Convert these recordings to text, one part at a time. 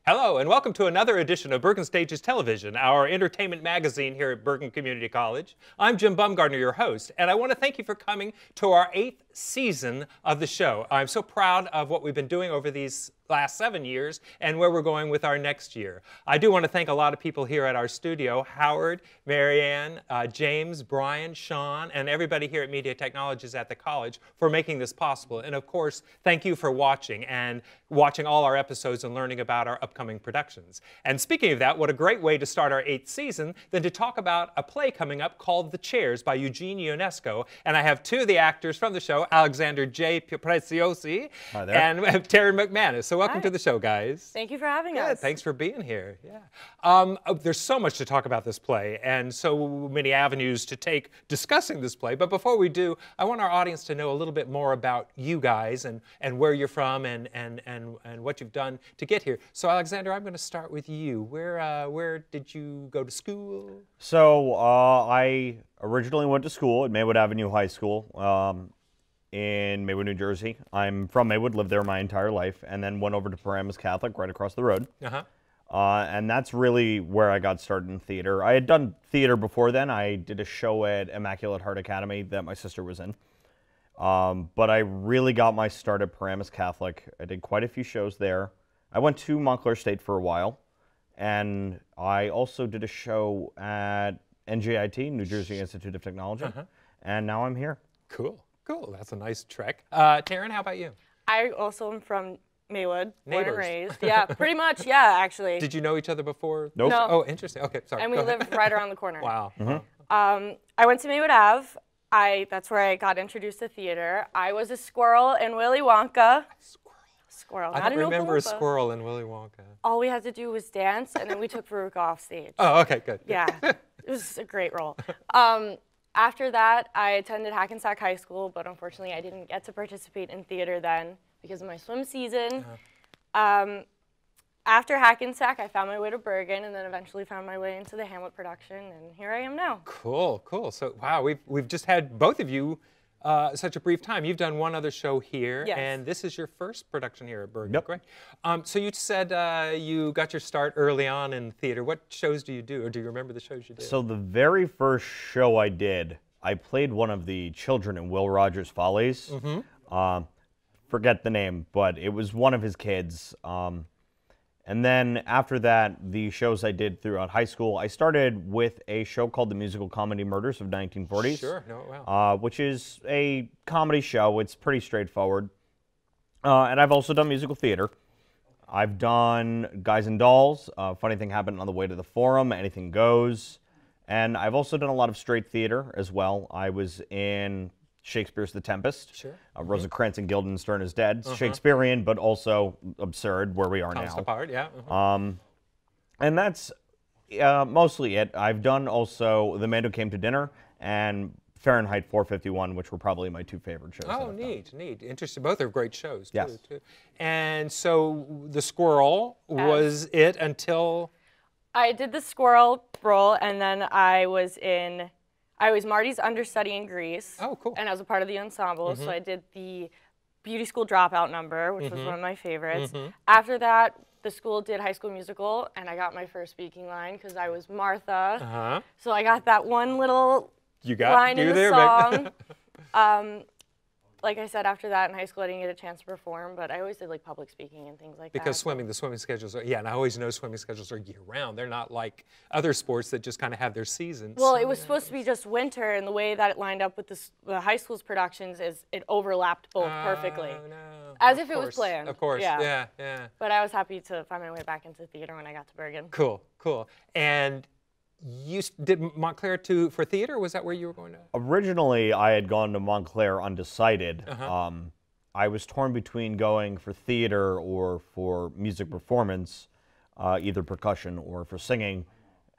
Hello, and welcome to another edition of Bergen Stages Television, our entertainment magazine here at Bergen Community College. I'm Jim Bumgardner, your host, and I want to thank you for coming to our 8th season of the show. I'm so proud of what we've been doing over these last 7 years and where we're going with our next year. I do want to thank a lot of people here at our studio: Howard, Marianne, James, Brian, Sean, and everybody here at Media Technologies at the college for making this possible. And of course, thank you for watching all our episodes and learning about our upcoming productions. And speaking of that, what a great way to start our 8th season than to talk about a play coming up called The Chairs by Eugene Ionesco. And I have two of the actors from the show, Alexander J. Preziosi and Taryn McManus. So welcome to the show, guys. Thank you for having us. Thanks for being here. Yeah. There's so much to talk about this play and so many avenues to take discussing this play. But before we do, I want our audience to know a little bit more about you guys and where you're from and what you've done to get here. So Alexander, I'm going to start with you. Where did you go to school? So I originally went to school at Maywood Avenue High School in Maywood, New Jersey. I'm from Maywood, lived there my entire life, and then went over to Paramus Catholic right across the road. And that's really where I got started in theater. I had done theater before then. I did a show at Immaculate Heart Academy that my sister was in. But I really got my start at Paramus Catholic. I did quite a few shows there. I went to Montclair State for a while, and I also did a show at NJIT, New Jersey Institute of Technology, and now I'm here. Cool. Cool. That's a nice trek. Taryn, how about you? I also am from Maywood, born and raised. Yeah, pretty much. Yeah, actually. Did you know each other before? Nope. No. Oh, interesting. Okay, sorry. And we live right around the corner. Wow. I went to Maywood Ave. That's where I got introduced to theater. I was a squirrel in Willy Wonka. Squirrel. I don't remember a squirrel in Willy Wonka. All we had to do was dance, and then we took Veruca off stage. Oh, okay, good. Yeah, it was a great role. After that, I attended Hackensack High School, but unfortunately I didn't get to participate in theater then because of my swim season. After Hackensack, I found my way to Bergen and then eventually found my way into the Hamlet production, and here I am now. Cool, cool. So, wow, we've just had both of you such a brief time. You've done one other show here, and this is your first production here at Bergen. Yep. Great. So you said you got your start early on in theater. What shows do you do, or do you remember the shows you did? So the very first show I did, I played one of the children in Will Rogers' Follies. Forget the name, but it was one of his kids. And then after that, the shows I did throughout high school, I started with a show called The Musical Comedy Murders of 1940s. Sure, no, wow. Which is a comedy show. It's pretty straightforward. And I've also done musical theater. I've done Guys and Dolls, Funny Thing Happened on the Way to the Forum, Anything Goes. And I've also done a lot of straight theater as well. I was in Shakespeare's The Tempest. Sure. Rosencrantz and Guildenstern is Dead. Shakespearean, but also absurd, where we are now. Apart, yeah. And that's mostly it. I've done also The Man Who Came to Dinner and Fahrenheit 451, which were probably my two favorite shows. Oh, neat. Interesting. Both are great shows, yes. too. And so the squirrel was it until... I did the squirrel role, and then I was Marty's understudy in Grease. Oh, cool. And I was a part of the ensemble, so I did the beauty school dropout number, which was one of my favorites. After that, the school did High School Musical, and I got my first speaking line because I was Martha. So I got that one little line in the song. Like I said, after that in high school, I didn't get a chance to perform, but I always did like public speaking and things like that. Because the swimming schedules are, and I always know swimming schedules are year-round. They're not like other sports that just kind of have their seasons. Well, it was supposed to be just winter, and the way that it lined up with the high school's productions is it overlapped both perfectly. No. As if it was planned. Of course, yeah. But I was happy to find my way back into theater when I got to Bergen. Cool, cool. And you did Montclair for theater? Was that where you were going to? Originally, I had gone to Montclair undecided. I was torn between going for theater or for music performance, either percussion or for singing.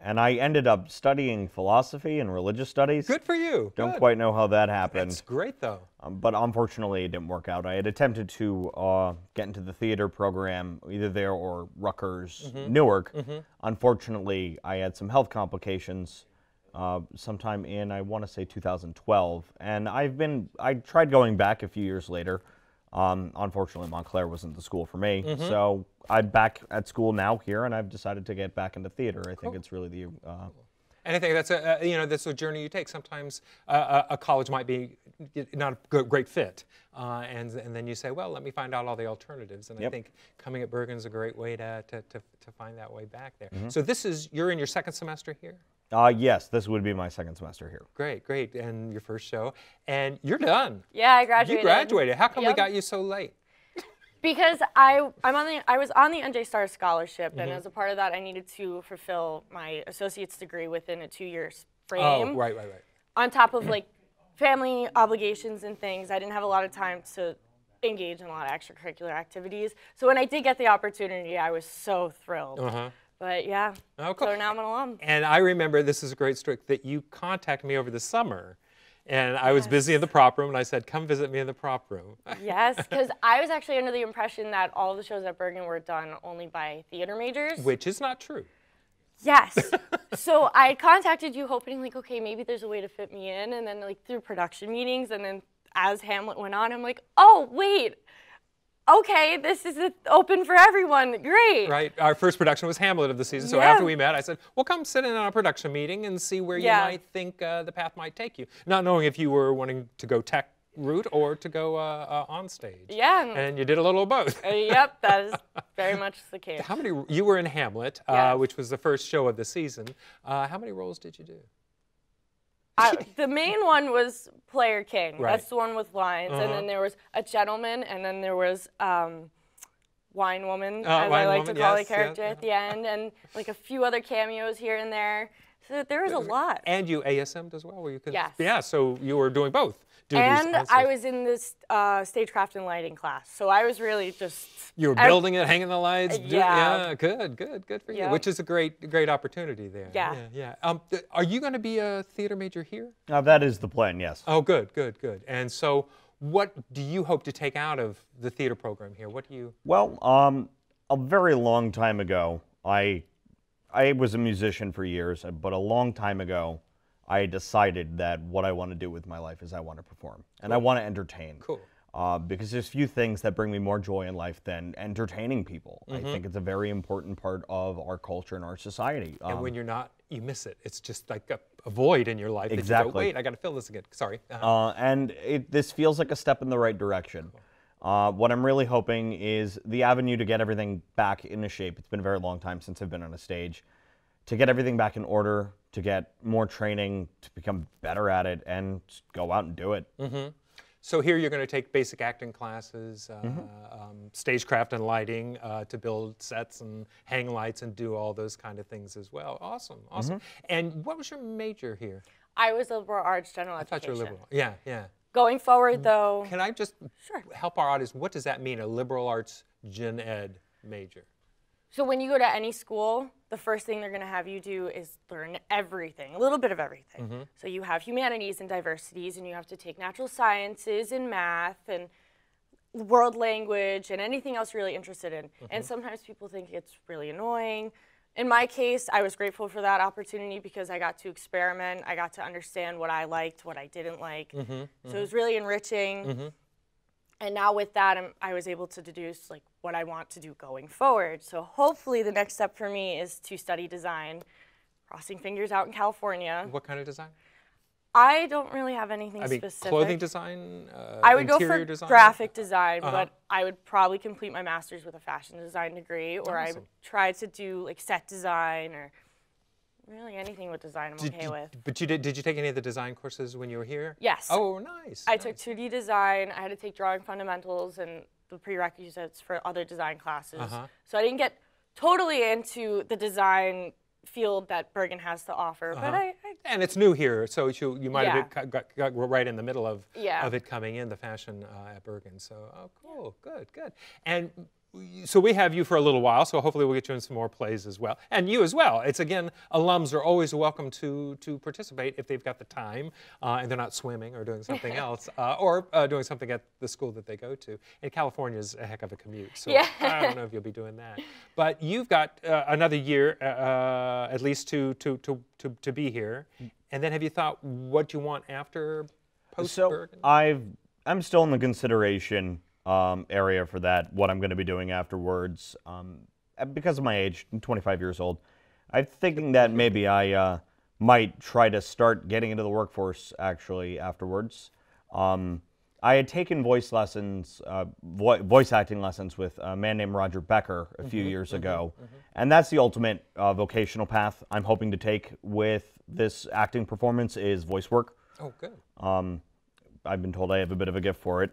And I ended up studying philosophy and religious studies. Good for you. Don't quite know how that happened. That's great, though. But unfortunately, it didn't work out. I had attempted to get into the theater program, either there or Rutgers, Newark. Unfortunately, I had some health complications sometime in, I want to say, 2012. And I tried going back a few years later. Unfortunately, Montclair wasn't the school for me, so I'm back at school now here, and I've decided to get back into theater. I think it's really the And I think that's that's a journey you take. Sometimes a college might be not a great fit, and then you say, well, let me find out all the alternatives. And I think coming at Bergen is a great way to find that way back there. So you're in your second semester here? Yes, this would be my second semester here. Great, great, and your first show, and you're done. Yeah, I graduated. You graduated. How come we got you so late? Because I was on the NJ Star Scholarship, and as a part of that, I needed to fulfill my associate's degree within a 2-year frame. Oh, right. On top of like family obligations and things, I didn't have a lot of time to engage in a lot of extracurricular activities. So when I did get the opportunity, I was so thrilled. But yeah, so now I'm an alum. And I remember, this is a great story, that you contacted me over the summer. And I was busy in the prop room, and I said, come visit me in the prop room. Yes, because I was actually under the impression that all of the shows at Bergen were done only by theater majors. Which is not true. Yes. So I contacted you hoping, like, okay, maybe there's a way to fit me in. And then, like, through production meetings, and then as Hamlet went on, I'm like, oh, wait. Okay, this is open for everyone. Great. Right. Our first production was Hamlet of the season. So after we met, I said, well, come sit in on a production meeting and see where you might think the path might take you. Not knowing if you were wanting to go tech route or to go on stage. Yeah. And you did a little of both. Yep, that is very much the case. You were in Hamlet, which was the first show of the season. How many roles did you do? The main one was Player King. Right. That's the one with lines. And then there was a gentleman, and then there was Wine Woman, as I like to call the character at the end, and like a few other cameos here and there. So there was a lot. And you ASM'd as well, where you could. Yes. Yeah, so you were doing both. And I was in this stagecraft and lighting class, so I was really just. You were building it, hanging the lights. Yeah. Good for you. Which is a great opportunity there. Yeah. Are you going to be a theater major here? That is the plan, yes. Oh, good. And so, what do you hope to take out of the theater program here? What do you? Well, a very long time ago, I was a musician for years, but a long time ago, I decided that what I want to do with my life is I want to perform, and I want to entertain. Cool. Because there's few things that bring me more joy in life than entertaining people. I think it's a very important part of our culture and our society. And when you're not, you miss it. It's just like a void in your life. Exactly. That you go, wait, I got to fill this again. Sorry. And this feels like a step in the right direction. What I'm really hoping is the avenue to get everything back into shape. It's been a very long time since I've been on a stage. To get everything back in order, to get more training, to become better at it, and just go out and do it. So here you're going to take basic acting classes, stagecraft and lighting to build sets and hang lights and do all those kind of things as well. Awesome. And what was your major here? I was liberal arts, general education. I thought you were liberal. Yeah. Going forward, though. Can I just help our audience? What does that mean, a liberal arts gen ed major? So when you go to any school, the first thing they're going to have you do is learn everything, a little bit of everything. So you have humanities and diversities, and you have to take natural sciences and math and world language and anything else you're really interested in. And sometimes people think it's really annoying. In my case, I was grateful for that opportunity because I got to experiment. I got to understand what I liked, what I didn't like. So it was really enriching. And now with that, I was able to deduce like what I want to do going forward. So hopefully the next step for me is to study design, crossing fingers out in California. What kind of design? I don't really have anything specific. Clothing design, I would go for design? graphic design, but I would probably complete my master's with a fashion design degree, or I would try to do like set design or really anything with design I'm okay with. But did you take any of the design courses when you were here? Yes. Oh, nice. I took 2D design. I had to take drawing fundamentals and the prerequisites for other design classes. So I didn't get totally into the design field that Bergen has to offer, but and it's new here, so you might have got right in the middle of it coming in, the fashion at Bergen. So, cool, good. And so we have you for a little while, so hopefully we'll get you in some more plays as well. And you as well. It's, again, alums are always welcome to participate if they've got the time and they're not swimming or doing something else or doing something at the school that they go to. And California is a heck of a commute, so I don't know if you'll be doing that. But you've got another year at least to be here. And then have you thought what you want after post-Bergen? So I'm still in the consideration area for that, what I'm going to be doing afterwards. Because of my age, I'm 25 years old, I'm thinking that maybe I might try to start getting into the workforce actually afterwards. I had taken voice lessons, voice acting lessons with a man named Roger Becker a few years ago, and that's the ultimate vocational path I'm hoping to take with this acting performance is voice work. Oh, good. I've been told I have a bit of a gift for it.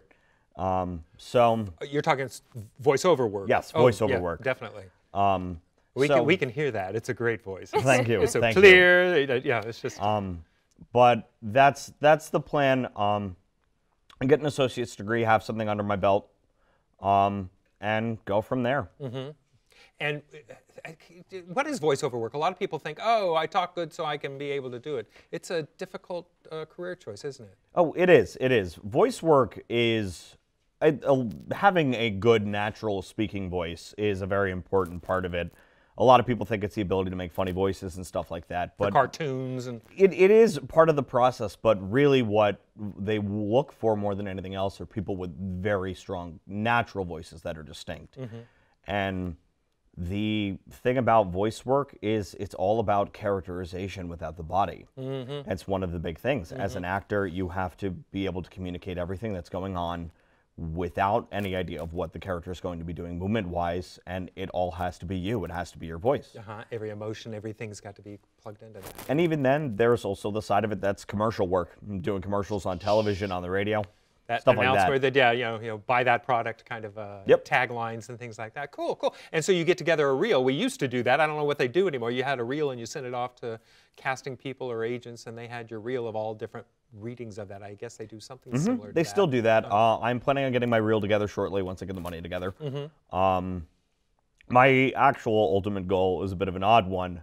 So you're talking voiceover work. Yes, voiceover work. Definitely. So, we can hear that. It's a great voice. Thank you. It's so thank clear. Yeah, it's just. But that's the plan. I get an associate's degree, have something under my belt, and go from there. And what is voiceover work? A lot of people think, oh, I talk good so I can be able to do it. It's a difficult career choice, isn't it? Oh, it is. It is. Voice work is, having a good natural speaking voice is a very important part of it. A lot of people think it's the ability to make funny voices and stuff like that. But the cartoons and it is part of the process, but really what they look for more than anything else are people with very strong natural voices that are distinct. And the thing about voice work is it's all about characterization without the body. That's one of the big things. As an actor, you have to be able to communicate everything that's going on without any idea of what the character is going to be doing movement-wise, and it all has to be you. It has to be your voice. Every emotion, everything's got to be plugged into that. And even then, there's also the side of it that's commercial work. I'm doing commercials on television, on the radio, stuff like that. Where buy that product kind of taglines and things like that. Cool, cool. And so you get together a reel. We used to do that. I don't know what they do anymore. You had a reel and you sent it off to casting people or agents, and they had your reel of all different readings of that. I guess they do something similar to that. They still do that. I'm planning on getting my reel together shortly once I get the money together. My actual ultimate goal is a bit of an odd one.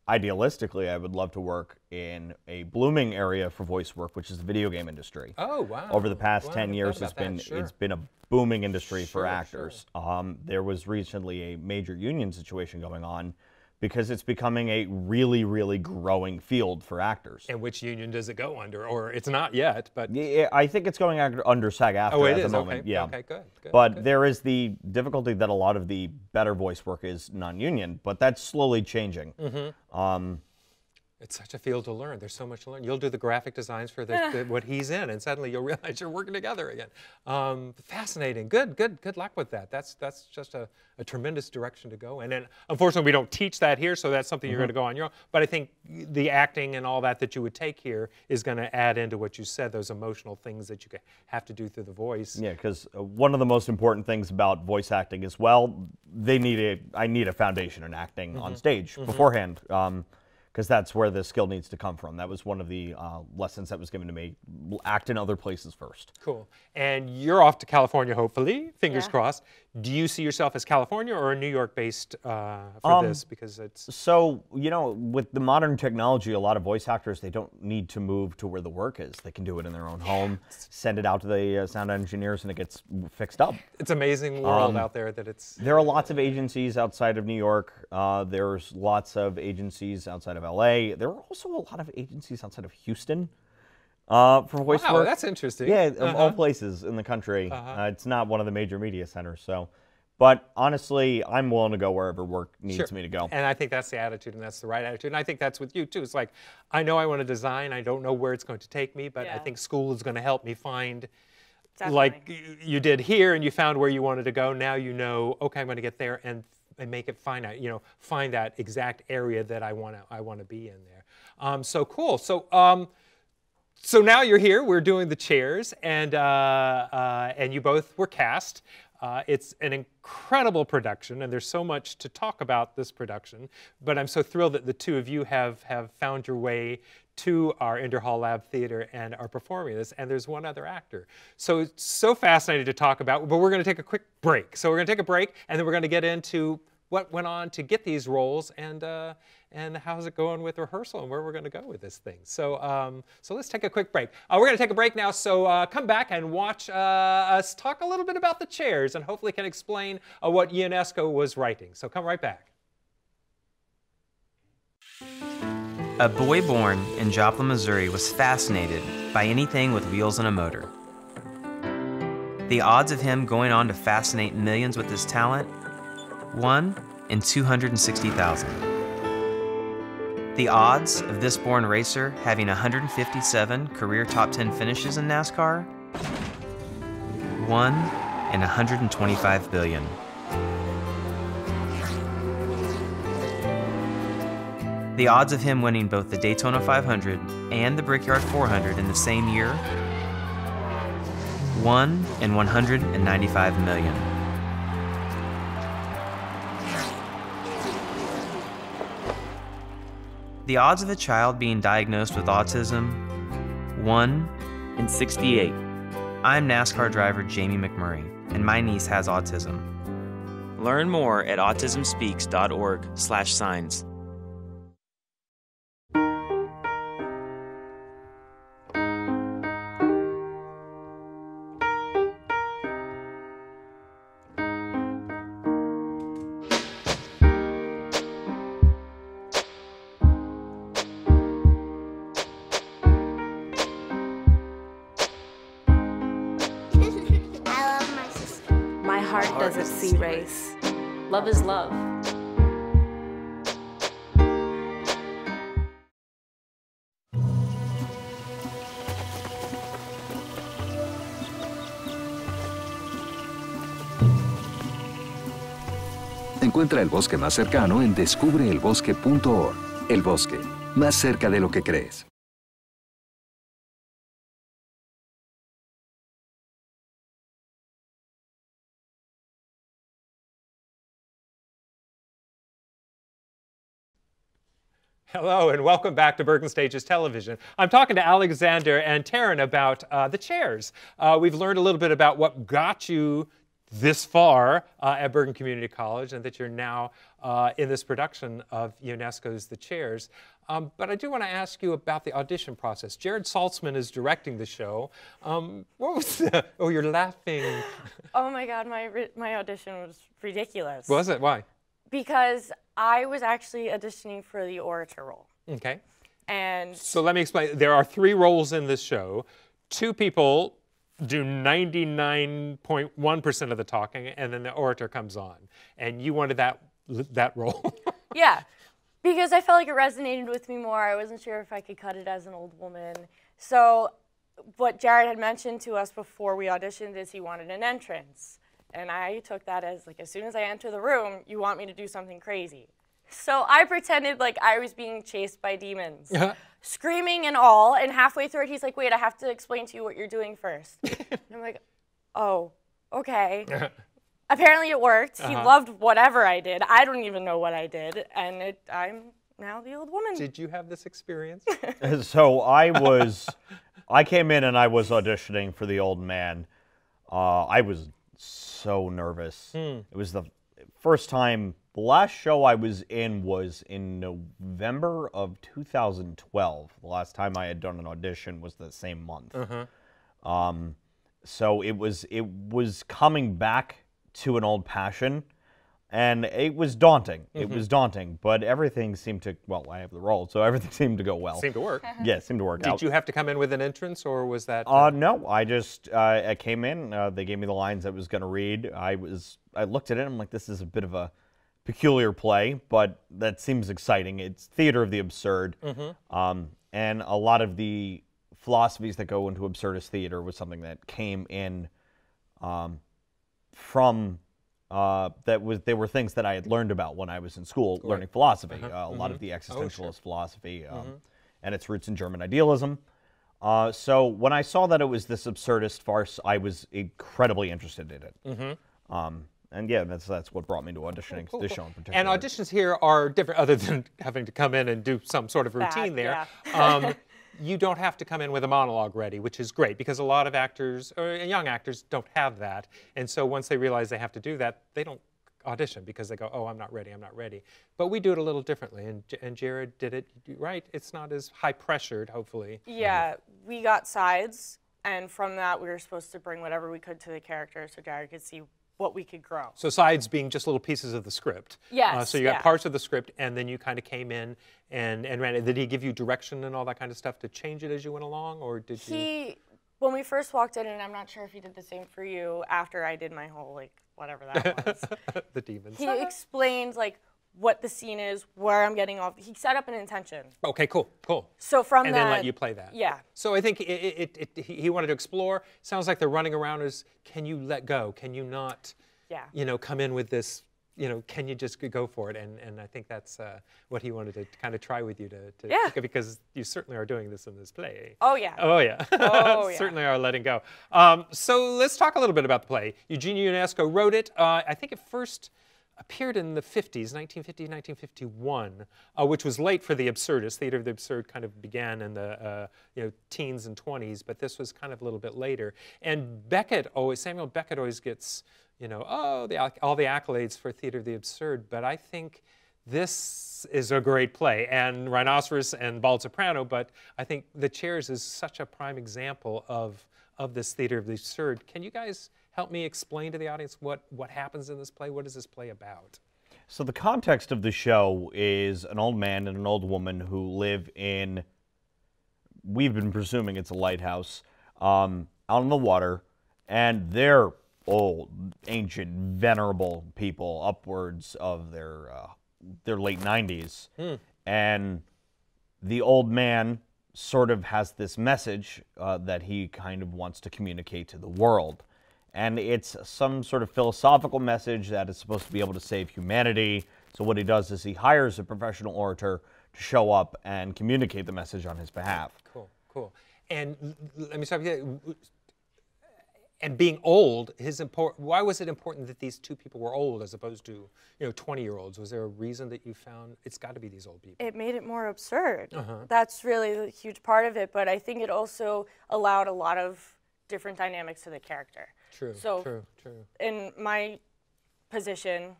Idealistically, I would love to work in a blooming area for voice work, which is the video game industry. Oh, wow. Over the past 10 years, it's been a booming industry for actors. There was recently a major union situation going on because it's becoming a really, really growing field for actors. And which union does it go under? Or it's not yet, but... Yeah, I think it's going under SAG-AFTRA at the moment. Okay. Yeah. Okay, good. But there is the difficulty that a lot of the better voice work is non-union, but that's slowly changing. It's such a field to learn. There's so much to learn. You'll do the graphic designs for what he's in, and suddenly you'll realize you're working together again. Fascinating. Good luck with that. That's just a tremendous direction to go. And then, unfortunately, we don't teach that here, so that's something you're going to go on your own. But I think the acting and all that you would take here is going to add into what you said, those emotional things that you have to do through the voice. Yeah, because one of the most important things about voice acting as well, I need a foundation in acting on stage beforehand. Because that's where the skill needs to come from. That was one of the lessons that was given to me. Act in other places first. Cool. And you're off to California, hopefully. Fingers crossed. Do you see yourself as California or New York-based for this? Because it's... So, with the modern technology, a lot of voice actors, they don't need to move to where the work is. They can do it in their own home, send it out to the sound engineers, and it gets fixed up. It's an amazing world out there that it's... There are lots of agencies outside of New York. There's lots of agencies outside of LA. There are also a lot of agencies outside of Houston for voice work. Wow, that's interesting. Yeah, of all places in the country. It's not one of the major media centers. So, but honestly, I'm willing to go wherever work needs me to go. And I think that's the attitude, and that's the right attitude. And I think that's with you too. It's like, I know I want to design. I don't know where it's going to take me, but I think school is going to help me find. Like you did here, and you found where you wanted to go. Now you know, okay, I'm going to get there and make it find that exact area that I want to be in there. So cool. So now you're here. We're doing the chairs, and you both were cast. It's an incredible production, and there's so much to talk about this production. But I'm so thrilled that the two of you have found your way to our Inderhall Lab Theater and are performing this. And there's one other actor. So it's so fascinating to talk about. But we're going to take a quick break. So we're going to take a break, and then we're going to get into what went on to get these roles and how's it going with rehearsal and where we're going to go with this thing. So so let's take a quick break. We're going to take a break now, so come back and watch us talk a little bit about the chairs and hopefully can explain what Ionesco was writing. So come right back. A boy born in Joplin, Missouri was fascinated by anything with wheels and a motor. The odds of him going on to fascinate millions with his talent? 1 in 260,000. The odds of this born racer having 157 career top 10 finishes in NASCAR? 1 in 125 billion. The odds of him winning both the Daytona 500 and the Brickyard 400 in the same year? 1 in 195 million. The odds of a child being diagnosed with autism? 1 in 68. I'm NASCAR driver Jamie McMurray, and my niece has autism. Learn more at autismspeaks.org/signs. Heart doesn't see race. Love is love. Encuentra el bosque más cercano en descubreelbosque.org. El bosque, más cerca de lo que crees. Hello and welcome back to Bergen Stages Television. I'm talking to Alexander and Taryn about the chairs. We've learned a little bit about what got you this far at Bergen Community College and that you're now in this production of UNESCO's The Chairs. But I do want to ask you about the audition process. Jared Saltzman is directing the show. What was the, oh, you're laughing. Oh my God, my audition was ridiculous. Was it? Why? Because I was actually auditioning for the Orator Role. Okay. And so let me explain. There are 3 roles in this show. 2 people do 99.1% of the talking, and then the orator comes on. And you wanted that role. Yeah, because I felt like it resonated with me more. I wasn't sure if I could cut it as an old woman. So what Jared had mentioned to us before we auditioned is he wanted an entrance. And I took that as, like, as soon as I enter the room, you want me to do something crazy. So I pretended like I was being chased by demons, screaming and all, and halfway through it, he's like, wait, I have to explain to you what you're doing first. And I'm like, oh, okay. Apparently it worked. He loved whatever I did. I don't even know what I did, and I'm now the old woman. Did you have this experience? So I came in and I was auditioning for the old man. I was so nervous. It was the first time. The last show I was in November of 2012. The last time I had done an audition was the same month. So it was coming back to an old passion, and it was daunting. It was daunting, but everything seemed to, well, I have the role, so everything seemed to go well. Seemed to work. Yeah, it seemed to work out. Did you have to come in with an entrance, or was that? No, I just I came in. They gave me the lines I was going to read. I looked at it, and I'm like, this is a bit of a peculiar play, but that seems exciting. It's theater of the absurd, and a lot of the philosophies that go into absurdist theater was something that came in from they were things that I had learned about when I was in school learning philosophy. A lot of the existentialist philosophy and its roots in German idealism. So when I saw that it was this absurdist farce, I was incredibly interested in it. And yeah, that's what brought me to auditioning this show in particular. And auditions here are different, other than having to come in and do some sort of routine there. Yeah. You don't have to come in with a monologue ready, which is great, because a lot of actors, or young actors, don't have that. And so once they realize they have to do that, they don't audition because they go, oh, I'm not ready, I'm not ready. But we do it a little differently, and Jared did it right. It's not as high pressured, hopefully. Yeah, we got sides, and from that we were supposed to bring whatever we could to the character so Jared could see what we could grow. So sides being just little pieces of the script. Yes. So you got parts of the script, and then you kind of came in and ran it. Did he give you direction and all that kind of stuff to change it as you went along, or did you? He when we first walked in, and I'm not sure if he did the same for you after I did my whole, like, whatever that was. The demons. He explained, like, what the scene is, where I'm getting off. He set up an intention. Okay, cool. So from and that, then let you play that. Yeah. So I think he wanted to explore. Sounds like the running around is, can you let go? Can you not, come in with this, can you just go for it? And I think that's what he wanted to kind of try with you because you certainly are doing this in this play. Oh, yeah. Oh, yeah. Oh, yeah. Certainly are letting go. So let's talk a little bit about the play. Eugene Ionesco wrote it. I think it first appeared in the 50s, 1950, 1951, which was late for the absurdist. Theater of the Absurd kind of began in the teens and 20s, but this was kind of a little bit later. And Samuel Beckett always gets, all the accolades for Theater of the Absurd, but I think this is a great play, and Rhinoceros and Bald Soprano, but I think The Chairs is such a prime example of this Theater of the Absurd. Can you guys help me explain to the audience what happens in this play? What is this play about? So the context of the show is an old man and an old woman who live in, we've been presuming it's a lighthouse, out on the water, and they're old, ancient, venerable people, upwards of their late 90s. And the old man sort of has this message that he kind of wants to communicate to the world. And it's some sort of philosophical message that is supposed to be able to save humanity. So what he does is he hires a professional orator to show up and communicate the message on his behalf. Cool. And let me stop you there. And being old, why was it important that these two people were old as opposed to 20-year-olds? Was there a reason that you found it's got to be these old people? It made it more absurd. That's really the huge part of it, but I think it also allowed a lot of different dynamics to the character. True. In my position,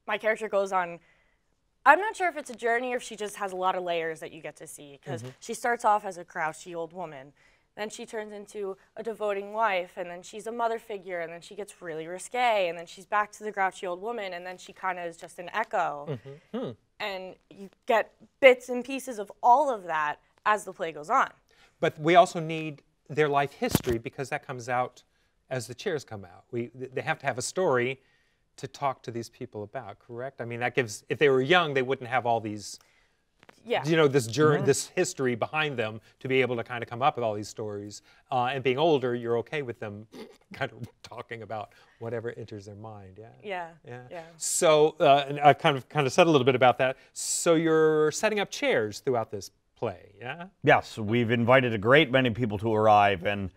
my character goes on, I'm not sure if it's a journey or if she just has a lot of layers that you get to see, because she starts off as a grouchy old woman, then she turns into a devoting wife, and then she's a mother figure, and then she gets really risque, and then she's back to the grouchy old woman, and then she kind of is just an echo. And you get bits and pieces of all of that as the play goes on. But we also need their life history, because that comes out as the chairs come out. They have to have a story to talk to these people about, correct? I mean, that gives, if they were young, they wouldn't have all these, this journey, this history behind them to be able to kind of come up with all these stories. And being older, you're okay with them kind of talking about whatever enters their mind. Yeah. So I kind of said a little bit about that. So you're setting up chairs throughout this play, yeah? Yes, we've invited a great many people to arrive, and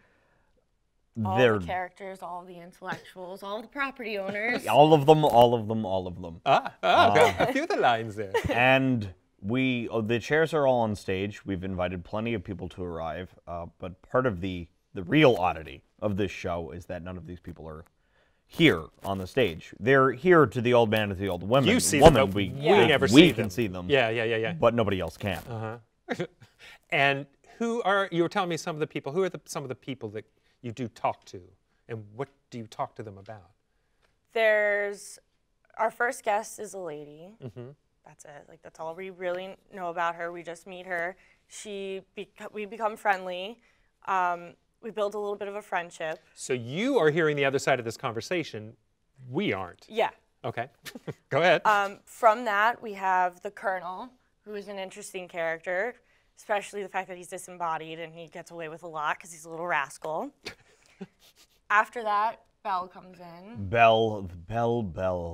all the characters, all the intellectuals, all the property owners. all of them. A few of the lines there. And the chairs are all on stage. We've invited plenty of people to arrive, but part of the real oddity of this show is that none of these people are here on the stage. They're here to the old man and to the old woman. You see them, we never see them. We can see them. Yeah. But nobody else can. And you were telling me some of the people, who are some of the people that you do talk to, and what do you talk to them about? Our first guest is a lady. That's it. Like, that's all we really know about her. We just meet her. We become friendly. We build a little bit of a friendship. So you are hearing the other side of this conversation. We aren't. Yeah. Okay. Go ahead. From that, we have the Colonel, who is an interesting character, especially the fact that he's disembodied and he gets away with a lot because he's a little rascal. After that, Belle comes in. Belle,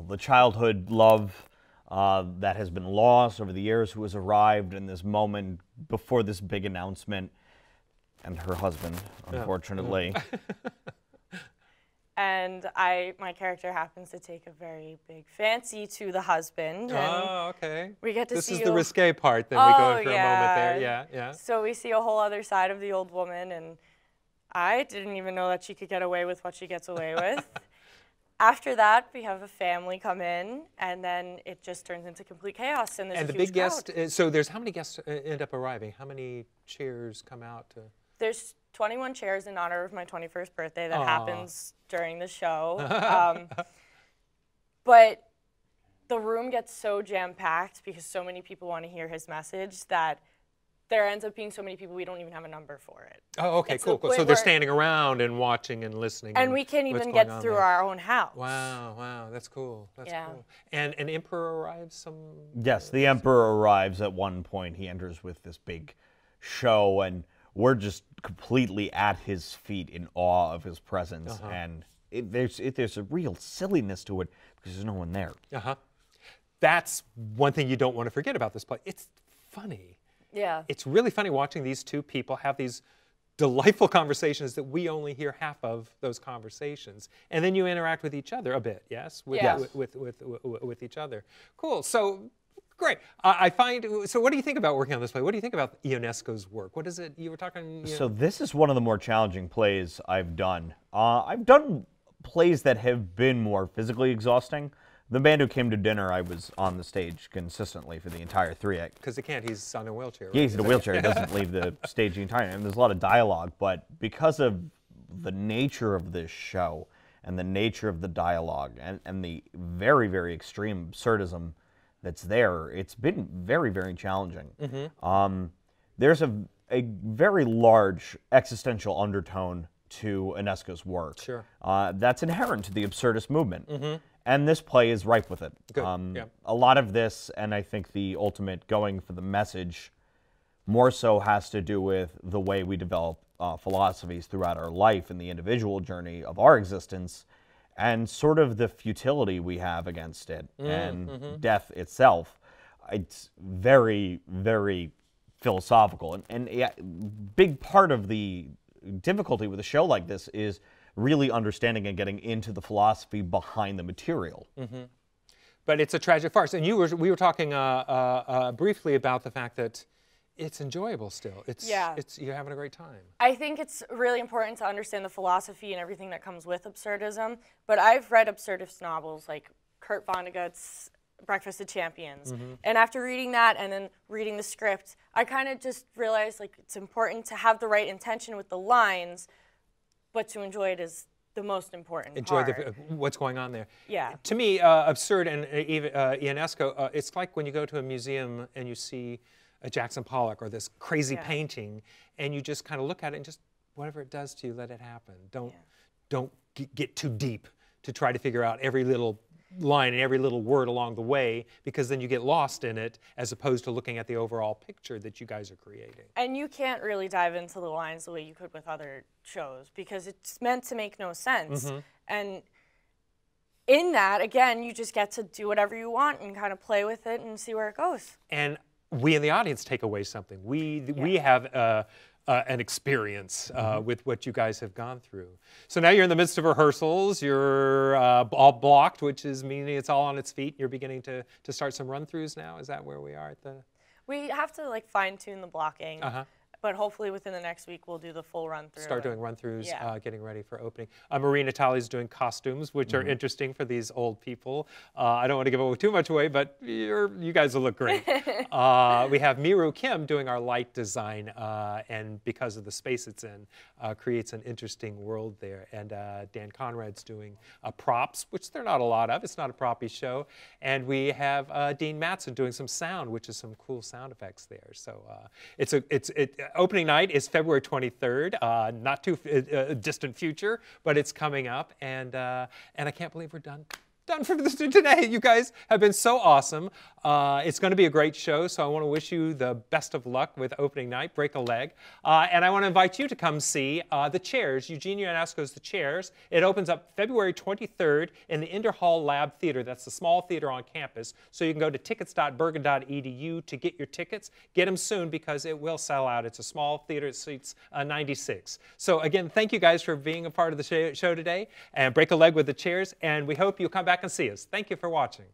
the childhood love that has been lost over the years, who has arrived in this moment before this big announcement, and her husband, unfortunately. And my character happens to take a very big fancy to the husband. Oh, okay. We get to this see is the risque part, then we go in for a moment there. Yeah. So we see a whole other side of the old woman, and I didn't even know that she could get away with what she gets away with. After that, we have a family come in, and then it just turns into complete chaos. And there's a huge crowd. So there's how many guests end up arriving? How many chairs come out? There's 21 chairs in honor of my 21st birthday that happens during the show. But the room gets so jam-packed because so many people want to hear his message that there ends up being so many people we don't even have a number for it. Oh, okay, It's cool. the point So they're where- standing around and watching and listening. And we can't what's even going get on through there. our own house. Wow, wow, that's cool. That's Yeah. cool. And an emperor arrives some. Yes, the emperor arrives at one point. He enters with this big show, and we're just completely at his feet in awe of his presence. And there's a real silliness to it because there's no one there. That's one thing you don't want to forget about this play. It's funny. Yeah. It's really funny watching these two people have these delightful conversations that we only hear half of those conversations, and then you interact with each other a bit. Yes, with with each other. Cool. So great. I find. So what do you think about working on this play? What do you think about Ionesco's work? What is it you were talking? So this is one of the more challenging plays I've done. I've done plays that have been more physically exhausting. The Band Who Came to Dinner, I was on the stage consistently for the entire 3 act. Because he can't. He's on a wheelchair. Right? Yeah, he's in a wheelchair. He doesn't leave the stage the entire time. There's a lot of dialogue, but because of the nature of this show and the nature of the dialogue and the very, very extreme absurdism that's there, it's been very, very challenging. There's a very large existential undertone to Ionesco's work. Sure. That's inherent to the absurdist movement. And this play is ripe with it. Good. Yeah. A lot of this, and I think the ultimate going for the message, more so has to do with the way we develop philosophies throughout our life and the individual journey of our existence, and sort of the futility we have against it, and death itself. It's very, very philosophical. And a big part of the difficulty with a show like this is really understanding and getting into the philosophy behind the material. But it's a tragic farce. And we were talking briefly about the fact that it's enjoyable still. You're having a great time. I think it's really important to understand the philosophy and everything that comes with absurdism. But I've read absurdist novels like Kurt Vonnegut's Breakfast of Champions. And after reading that and then reading the script, I kind of just realized like it's important to have the right intention with the lines, but to enjoy it is the most important part. What's going on there. Yeah. To me, absurd and even Ionesco, it's like when you go to a museum and you see a Jackson Pollock or this crazy painting, and you just kind of look at it and just whatever it does to you, let it happen. Don't get too deep to try to figure out every little line and every little word along the way, because then you get lost in it as opposed to looking at the overall picture that you guys are creating. And you can't really dive into the lines the way you could with other shows because it's meant to make no sense. And in that, again, you just get to do whatever you want and kind of play with it and see where it goes. And we in the audience take away something. We have an experience with what you guys have gone through. So now you're in the midst of rehearsals. You're all blocked, which is meaning it's all on its feet. You're beginning to start some run-throughs now. Is that where we are at the? We have to like fine-tune the blocking. But hopefully within the next week, we'll do the full run-through. Start doing run-throughs, getting ready for opening. Marie Natali's doing costumes, which are interesting for these old people. I don't want to give too much away, but you guys will look great. We have Miru Kim doing our light design, and because of the space it's in, creates an interesting world there. And Dan Conrad's doing props, which there are not a lot of. It's not a proppy show. And we have Dean Matson doing some sound, which is some cool sound effects there. So opening night is February 23rd, not too distant future, but it's coming up, and I can't believe we're done for this today. You guys have been so awesome. It's going to be a great show, so I want to wish you the best of luck with opening night, Break a Leg. And I want to invite you to come see The Chairs, Eugene Ionesco's The Chairs. It opens up February 23rd in the Inderhall Lab Theater. That's the small theater on campus. So you can go to tickets.bergen.edu to get your tickets. Get them soon because it will sell out. It's a small theater. It seats 96. So again, thank you guys for being a part of the show today. And Break a Leg with The Chairs. And we hope you'll come back and see us. Thank you for watching.